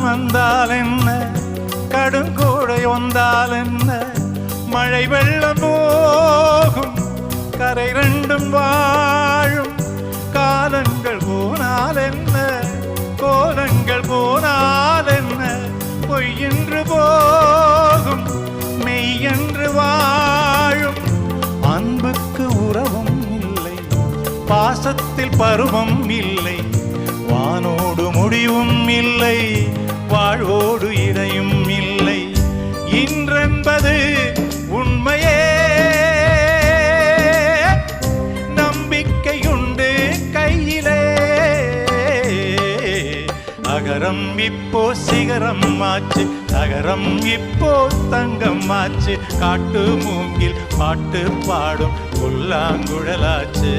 வந்தால் என்ன, கடுங்கோடை வந்தால் என்ன, மழை வெள்ளம் போகும் கரை ரெண்டும் வாழும். காலங்கள் போனால் என்ன, கோலங்கள் போனால் என்ன, பொய் என்று போகும் மெய் என்று வாழும். அன்புக்கு உறவும் இல்லை, பாசத்தில் பருவம் இல்லை, வானோடு முடிவும் இல்லை, வாழ்வோடு இடையும் இல்லை. இன்றென்பது உண்மையே, நம்பிக்கையுண்டு கையிலே. அகரம் இப்போ சிகரம் ஆச்சு, நகரம் இப்போ தங்கம் ஆச்சு, காட்டு மூங்கில் பாட்டு பாடும் புல்லாங்குழலாச்சு.